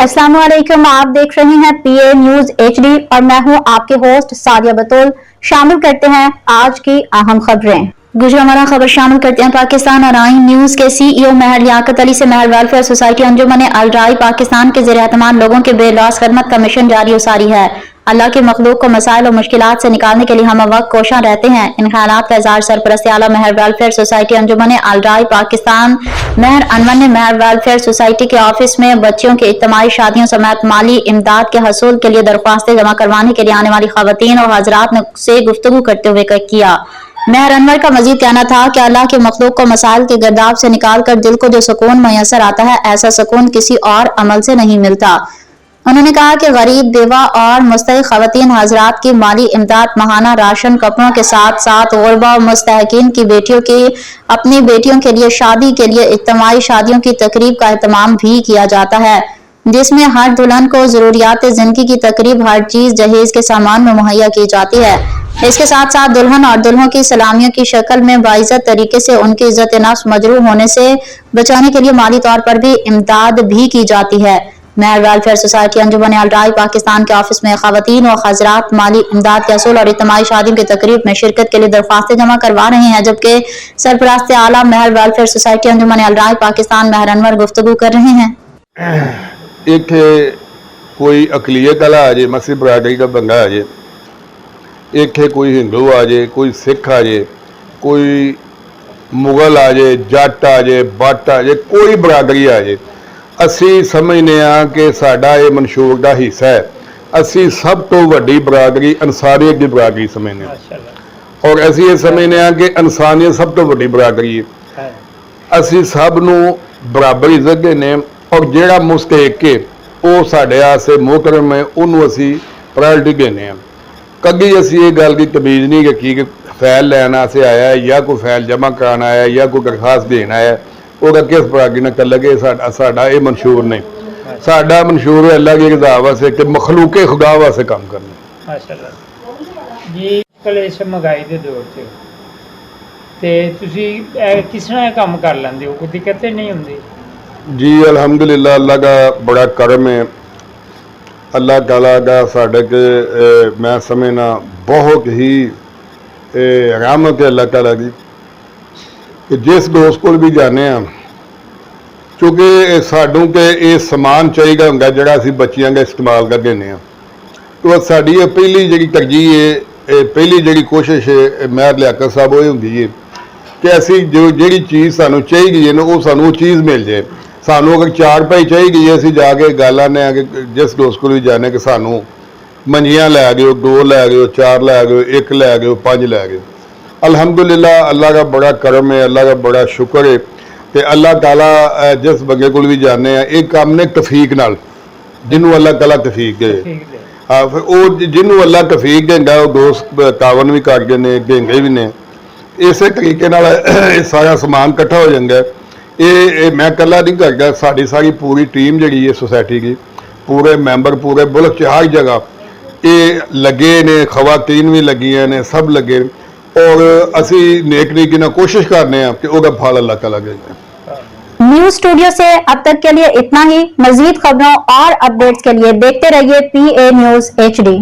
अस्सलाम वालेकुम, आप देख रहे हैं पीए न्यूज एचडी और मैं हूं आपके होस्ट सादिया बतूल। शामिल करते हैं आज की अहम खबरें। गुजरावाला खबर शामिल करते हैं। पाकिस्तान अराइन न्यूज के सीईओ महर लियाकत अली से महर वेलफेयर सोसाइटी अंजुमन अल-राई पाकिस्तान के ज़ेर-ए-एहतमाम लोगों के बेलौस खदमत का मिशन जारी उसारी है। अल्लाह के मखलूक को मसाइल और मुश्किलात से निकालने के लिए हम वक्त कोशां रहते हैं। इन ख्यालात का इज़हार सरपरस्त आला महर वेलफेयर सोसाइटी अंजुमन अल-राई पाकिस्तान महर अनवर ने महर वेलफेयर सोसाइटी के ऑफिस में बच्चियों की इज्तिमाई शादियों समेत माली इमदाद के हसूल के लिए दरख्वास्तें जमा करवाने के लिए आने वाली खवातीन और हजरात से गुफ्तगू करते हुए किया। महर अनवर का मजीद कहना था कि अल्लाह के मखलूक को मसाइल के गर्दाब से निकाल कर दिल को जो सुकून मैसर आता है, ऐसा सुकून किसी और अमल से नहीं मिलता। उन्होंने कहा कि गरीब, बेवा और मुस्तहिक खवातीन हजरात की माली इमदाद, महाना राशन, कपड़ों के साथ साथ गुरबा और मुस्तहिकीन की बेटियों की अपनी बेटियों के लिए शादी के लिए इज्तिमाई शादियों की तकरीब का एहतमाम भी किया जाता है, जिसमें हर दुल्हन को जरूरियात जिंदगी की तकरीब हर चीज जहेज के सामान में मुहैया की जाती है। इसके साथ साथ दुल्हन और दुल्हों की सलामियों की शक्ल में बाइज्जत तरीके से उनकी इज्जत नफ्स मजरूह होने से बचाने के लिए माली तौर पर भी इमदाद भी की जाती है। महर वेलफेयर सोसाइटी अंजुमन अल-राई पाकिस्तान के ऑफिस में खवातीन और हजरात माली इमदाद के असूल और इज्तिमाई शादी की तकरीब में शिरकत के लिए दरख्वास्तें जमा करवा रहे हैं, जबकि सरपरस्त आला महर वेलफेयर सोसाइटी अंजुमन अल-राई पाकिस्तान महर अनवर गुफ्तगू कर रहे हैं। इत्थे कोई अकलीयत वाला आ जाए, मसीह बरादरी का बंदा आ जाए, इत्थे कोई हिंदू आ जाए, कोई सिख आ जाए, कोई मुगल आ जाए, जट आ जाए, बट आ जाए, कोई बरादरी आ जाए, असी समझने कि साडा ये मंशूर का हिस्सा है। असी सब तो वड्डी बरादरी अंसारियत की बरादरी समझने और असी ये समझने कि इंसानियत सब तो वड्डी बरादरी है। असी सब नू बराबर इज्जत देने और जेड़ा मुस्तहिक है वो साडे आस्ते मोहतरम है, उन्होंने असी प्रायोरिटी देने। कभी असी ये गल की तमीज़ नहीं रखी कि फैल लैन आस्ते आया है या कोई फैल जमा कराना आया या कोई दरखास्त देना आया, वो किस बरादरी ने कर लगे। साडा ये मंशूर नहीं, साडा मंशूर है अल्लाह की रज़ा वास्ते कि मखलूके खुदा वास्ते काम करना। जी कल इस महंगाई के दौर से किस तरह काम कर लेंगे हो, कोई दिक्कत नहीं होंगी? जी अल्हम्दुलिल्लाह, अल्लाह का बड़ा करम है। अल्लाह ताला का साढ़े के मैं समझना बहुत ही रहमत है अल्लाह ताला की कि जिस दोस्त को भी जाने चूँकि साडू के ये समान चाहिए होंगे जोड़ा असी बच्चियों का इस्तेमाल कर देने, तो साड़ी पहली जी तरजीह है, पहली जी कोशिश है महर लियाकत साहब वो होंगी है कि असी जो जी चीज़ सानू चाहिए है ना वो सानू चीज़ मिल जाए। सानू अगर चार पाई चाहिए असी जाके गल आने कि जिस दोस्त को भी जाने कि सानू मंजियां लै गए, दो लै गए, चार लै गए, एक लै गए, पाँच लै गए। अल्हम्दुलिल्लाह अल्लाह का बड़ा करम है, अल्लाह का बड़ा शुक्र है कि अल्लाह ताला जिस बंदे को भी जाने एक काम ने तफीक नाल जिन्होंने अल्लाह ताला तफीक दे, हाँ फिर वो जिन्होंने अल्लाह तफीक देंगे वो दोस्त तावन भी करते हैं, देंगे भी ने। इस तरीके सारा समान इकट्ठा हो जाएगा। ये मैं कला नहीं करता, साड़ी सारी पूरी टीम जी है सोसाइटी की, पूरे मैंबर पूरे मुल्क च हर जगह ये लगे ने, खवातीन भी लगियां ने, सब लगे और असी नेक तरीके ना कोशिश करने कि वह फल अल्लाह ताला देगा। न्यूज स्टूडियो से अब तक के लिए इतना ही। मजीद खबरों और अपडेट्स के लिए देखते रहिए पीए न्यूज एचडी।